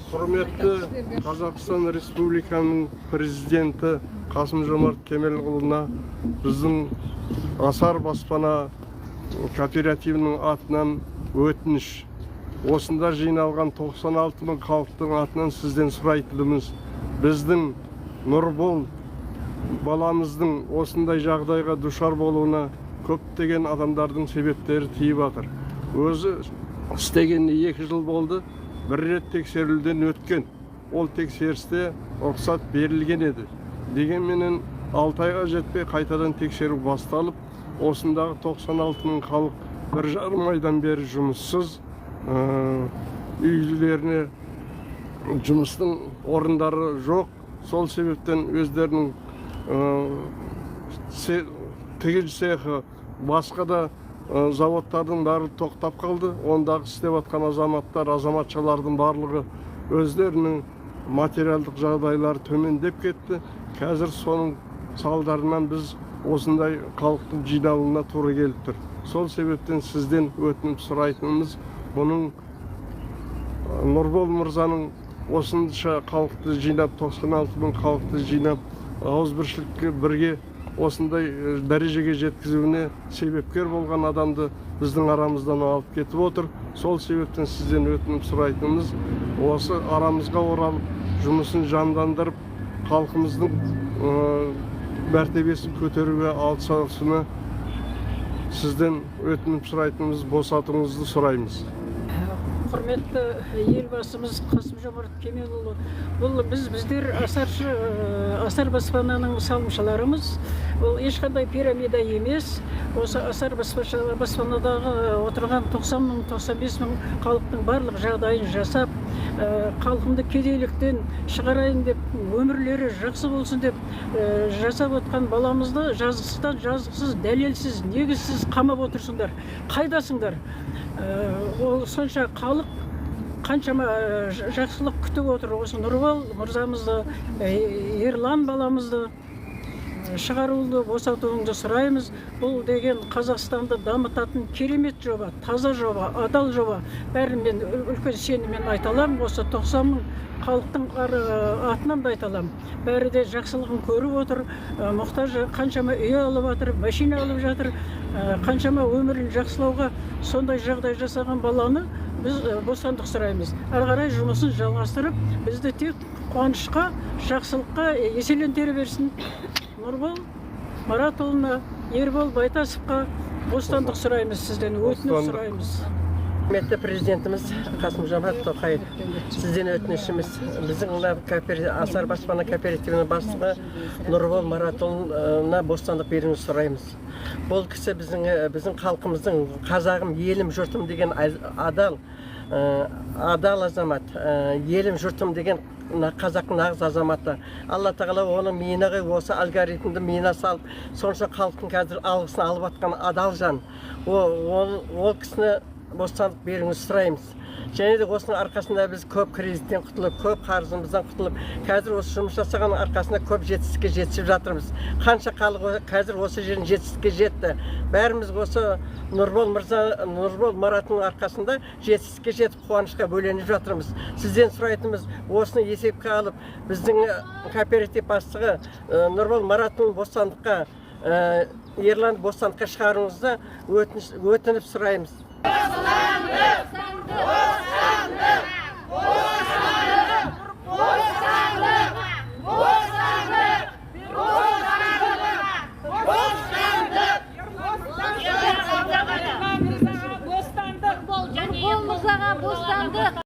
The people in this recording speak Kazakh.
Құрметті Қазақстан Республиканың президенті Қасым-Жомарт Кемелұлына біздің Асар баспана кооперативінің атынан өтініш. Осында жиналған 96 мың халықтың атынан сізден сұрайтынымыз, біздің Нұрбол баламыздың осындай жағдайға душар болуына көптеген адамдардың себептері тиіп жатыр. Өзі істегеніне 2 жыл болды, бір рет тексерілуден өткен. Ол тексерісте рұқсат берілген еді. Дегенменен 6 айға жетпей қайтадан тексеру басталып, осындағы 96 мың халық 1,5 айдан бері жұмыссыз, үйлеріне жұмыстың орындары жоқ. Сол себептен өздерінің тігіл цехы, басқа да заводтардың бәрі тоқтап қалды. Ондағы істеп жатқан азаматшалардың барлығы өздерінің материалдық жағдайлары төмендеп кетті. Қазір соның салдарынан біз осындай халықтың жиналуына тура келіп тұр. Сол себептен сізден өтініп сұрайтынымыз, бұның Нұрбол мырзаның осынша халықты жинап, 96 мың халықты жинап, ауызбіршілікке бірге осындай дәрежеге жеткізуіне себепкер болған адамды біздің арамыздан алып кетіп отыр. Сол себептен сізден өтініп сұрайтынымыз, осы арамызға оралып, жұмысын жандандырып, халқымыздың мәртебесін көтеруге атсалысуына сізден өтініп сұрайтынымыз, босатуыңызды сұраймыз. Құрметті елбасымыз Қасым-Жомарт Кемелұлы, бұл біздер Асар баспананың салымшыларымыз. Ол ешқандай пирамида емес. Осы Асар баспанадағы отырған 90 мың, 95 мың халықтың барлық жағдайын жасап, халқымды кедейліктен шығарайын деп, өмірлері жақсы болсын деп жасап отқан баламызды жазықсыздан жазықсыз, дәлелсіз, негізсіз қамап отырсыңдар. Қайдасыңдар? Ол сонша халық қаншама жақсылық күтіп отыр. Осы Нұрбол мырзамызды, Ерлан баламызды шығаруды, босатуыңды сұраймыз. Бұл деген Қазақстанды дамытатын керемет жоба, таза жоба, адал жоба. Бәрін мен үлкен сеніммен айталам. Осы 90 мың халықтың атынан да айталам. Бәрі де жақсылығын көріп отыр. Мұқтаж қаншама үй алып жатыр, машина алып жатыр. Қаншама өмірін жақсылауға сондай жағдай жасаған баланы біз бостандық сұраймыз. Ары қарай жұмысын жалғастырып, бізді тек қуанышқа, жақсылыққа еселендіре берсін. Нұрбол Маратұлына, Ербол Байтасовқа бостандық сұраймыз, сізден өтініп сұраймыз. Құрметті президентіміз Қасым-Жомарт Тоқаев, сізден өтінішіміз, біздің Асар баспана кооперативінің бастығы Нұрбол Маратұлына бостандық беруіңізді сұраймыз. Бұл кісі біздің халқымыздың, қазағым, елім, жұртым деген адал азамат, елім, жұртым деген қазақтың нағыз азаматы. Алла тағала оның миына осы алгоритмді миына салып, сонша халықтың қазір алғысын алып жатқан адал жан. Ол кісіні бостандық беруіңізді сұраймыз. Және де осының арқасында біз көп кредиттен құтылып, көп қарызымыздан құтылып, қазір осы жұмыс жасаған арқасында көп жетістікке жетіп жатырмыз. Қанша халық қазір осы жерін жетістікке жетті. Бәріміз осы Нұрбол Маратының арқасында жетістікке жетіп, қуанышқа бөленіп жатырмыз. Сізден сұрайтынымыз, осыны есепке алып, біздің кооператив бастығы Нұрбол Маратының бостандыққа, Ерланды бостандыққа шығаруыңызды өтініп сұраймыз. Нұрбол мырзаға бостандық.